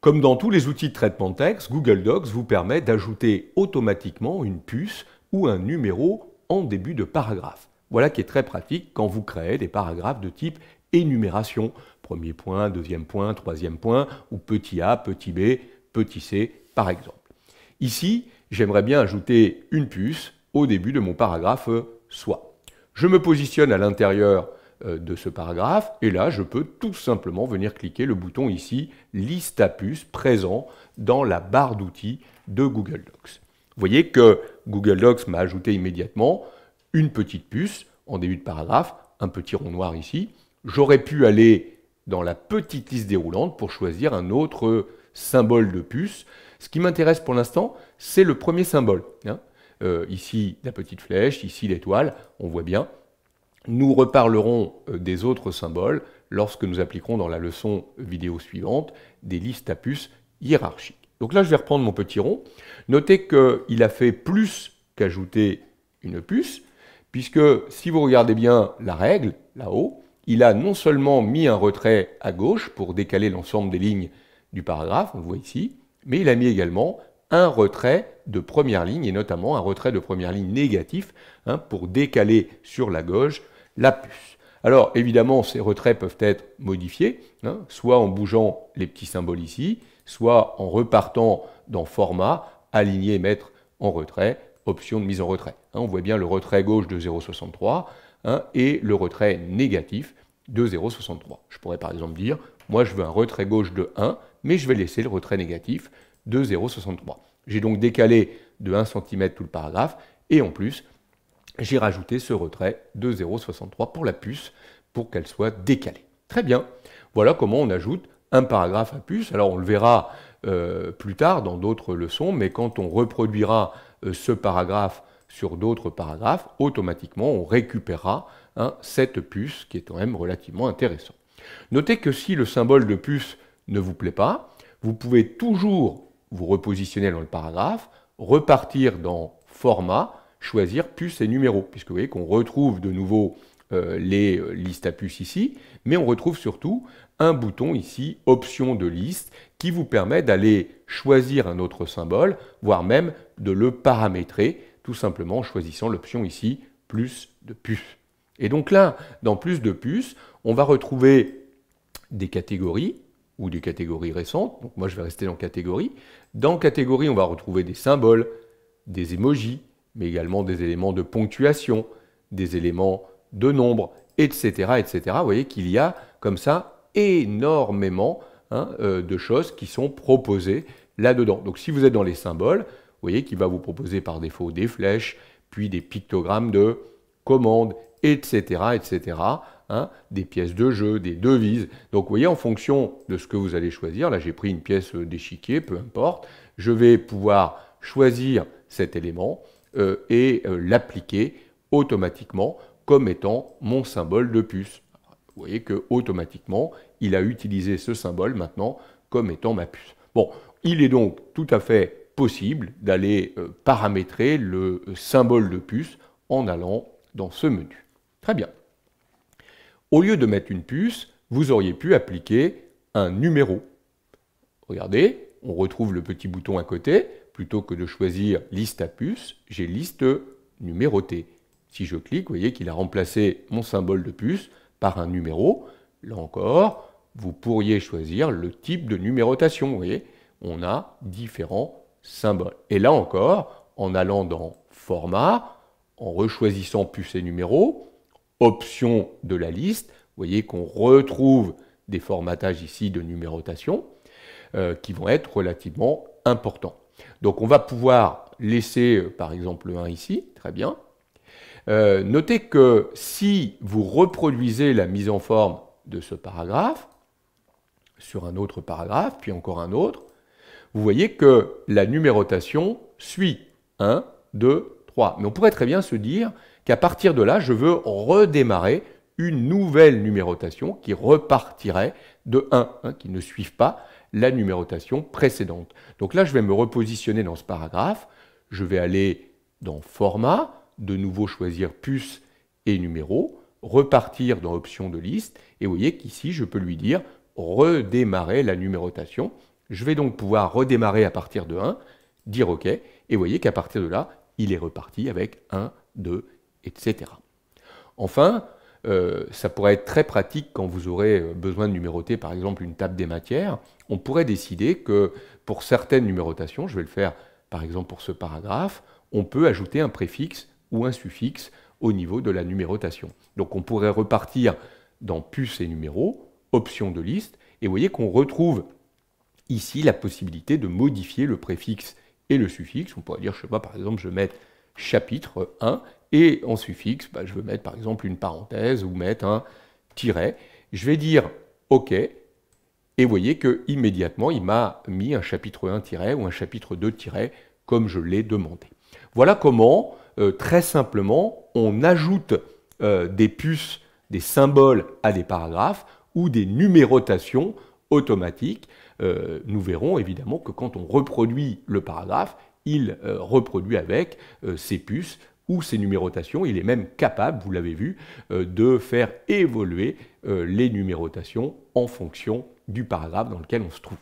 Comme dans tous les outils de traitement de texte, Google Docs vous permet d'ajouter automatiquement une puce ou un numéro en début de paragraphe. Voilà qui est très pratique quand vous créez des paragraphes de type énumération. Premier point, deuxième point, troisième point, ou petit a, petit b, petit c, par exemple. Ici, j'aimerais bien ajouter une puce au début de mon paragraphe soit. Je me positionne à l'intérieur de ce paragraphe et là, je peux tout simplement venir cliquer le bouton ici, liste à puces, présent dans la barre d'outils de Google Docs. Vous voyez que Google Docs m'a ajouté immédiatement une petite puce en début de paragraphe, un petit rond noir ici. J'aurais pu aller dans la petite liste déroulante pour choisir un autre symbole de puce. Ce qui m'intéresse pour l'instant, c'est le premier symbole. Ici, la petite flèche, ici l'étoile, on voit bien. Nous reparlerons des autres symboles lorsque nous appliquerons dans la leçon vidéo suivante des listes à puces hiérarchiques. Donc là, je vais reprendre mon petit rond. Notez qu'il a fait plus qu'ajouter une puce, puisque si vous regardez bien la règle, là-haut, il a non seulement mis un retrait à gauche pour décaler l'ensemble des lignes du paragraphe, on le voit ici, mais il a mis également un retrait de première ligne, et notamment un retrait de première ligne négatif, pour décaler sur la gauche la puce. Alors évidemment, ces retraits peuvent être modifiés, soit en bougeant les petits symboles ici, soit en repartant dans Format, Aligner, Mettre en retrait, Option de mise en retrait. On voit bien le retrait gauche de 0,63 et le retrait négatif de 0,63. Je pourrais par exemple dire, moi je veux un retrait gauche de 1, mais je vais laisser le retrait négatif de 0,63. J'ai donc décalé de 1 cm tout le paragraphe, et en plus, j'ai rajouté ce retrait de 0,63 pour la puce, pour qu'elle soit décalée. Très bien. Voilà comment on ajoute un paragraphe à puce. Alors on le verra plus tard dans d'autres leçons, mais quand on reproduira ce paragraphe sur d'autres paragraphes, automatiquement on récupérera cette puce qui est quand même relativement intéressant. Notez que si le symbole de puce ne vous plaît pas, vous pouvez toujours vous repositionner dans le paragraphe, repartir dans Format, choisir puce et numéro, puisque vous voyez qu'on retrouve de nouveau les listes à puces ici, mais on retrouve surtout un bouton ici, option de liste, qui vous permet d'aller choisir un autre symbole, voire même de le paramétrer, tout simplement en choisissant l'option ici, plus de puces. Et donc là, dans plus de puces, on va retrouver des catégories, ou des catégories récentes. Donc moi, je vais rester dans catégorie. Dans catégorie, on va retrouver des symboles, des emojis, mais également des éléments de ponctuation, des éléments de nombre, etc., etc. Vous voyez qu'il y a comme ça énormément de choses qui sont proposées là-dedans. Donc si vous êtes dans les symboles, vous voyez qu'il va vous proposer par défaut des flèches, puis des pictogrammes de commandes, etc., etc., des pièces de jeu, des devises. Donc vous voyez, en fonction de ce que vous allez choisir, là j'ai pris une pièce d'échiquier, peu importe, je vais pouvoir choisir cet élément et l'appliquer automatiquement comme étant mon symbole de puce. Vous voyez que automatiquement, il a utilisé ce symbole maintenant comme étant ma puce. Bon, il est donc tout à fait possible d'aller paramétrer le symbole de puce en allant dans ce menu. Très bien. Au lieu de mettre une puce, vous auriez pu appliquer un numéro. Regardez, on retrouve le petit bouton à côté. Plutôt que de choisir liste à puce, j'ai liste numérotée. Si je clique, vous voyez qu'il a remplacé mon symbole de puce par un numéro. Là encore, vous pourriez choisir le type de numérotation. Vous voyez, on a différents symboles. Et là encore, en allant dans Format, en rechoisissant puce et numéro, option de la liste, vous voyez qu'on retrouve des formatages ici de numérotation qui vont être relativement importants. Donc on va pouvoir laisser par exemple le 1 ici, très bien. Notez que si vous reproduisez la mise en forme de ce paragraphe sur un autre paragraphe, puis encore un autre, vous voyez que la numérotation suit 1, 2, 3. Mais on pourrait très bien se dire qu'à partir de là, je veux redémarrer une nouvelle numérotation qui repartirait de 1, qui ne suive pas la numérotation précédente. Donc là, je vais me repositionner dans ce paragraphe, je vais aller dans Format, de nouveau choisir puce et numéro, repartir dans Option de liste, et vous voyez qu'ici, je peux lui dire redémarrer la numérotation, Je vais donc pouvoir redémarrer à partir de 1, dire OK, et vous voyez qu'à partir de là, il est reparti avec 1, 2, etc. Enfin, ça pourrait être très pratique quand vous aurez besoin de numéroter par exemple une table des matières. On pourrait décider que pour certaines numérotations, je vais le faire par exemple pour ce paragraphe, on peut ajouter un préfixe ou un suffixe au niveau de la numérotation. Donc on pourrait repartir dans puces et numéros, options de liste, et vous voyez qu'on retrouve ici la possibilité de modifier le préfixe et le suffixe. On pourrait dire, je sais pas, par exemple, je vais mettre chapitre 1, et en suffixe, je veux mettre par exemple une parenthèse ou mettre un tiret. Je vais dire OK, et vous voyez que immédiatement il m'a mis un chapitre 1 tiret ou un chapitre 2 tiret comme je l'ai demandé. Voilà comment, très simplement, on ajoute des puces, des symboles à des paragraphes ou des numérotations automatiques. Nous verrons évidemment que quand on reproduit le paragraphe, il reproduit avec ces puces ou ces numérotations. Il est même capable, vous l'avez vu, de faire évoluer les numérotations en fonction du paragraphe dans lequel on se trouve.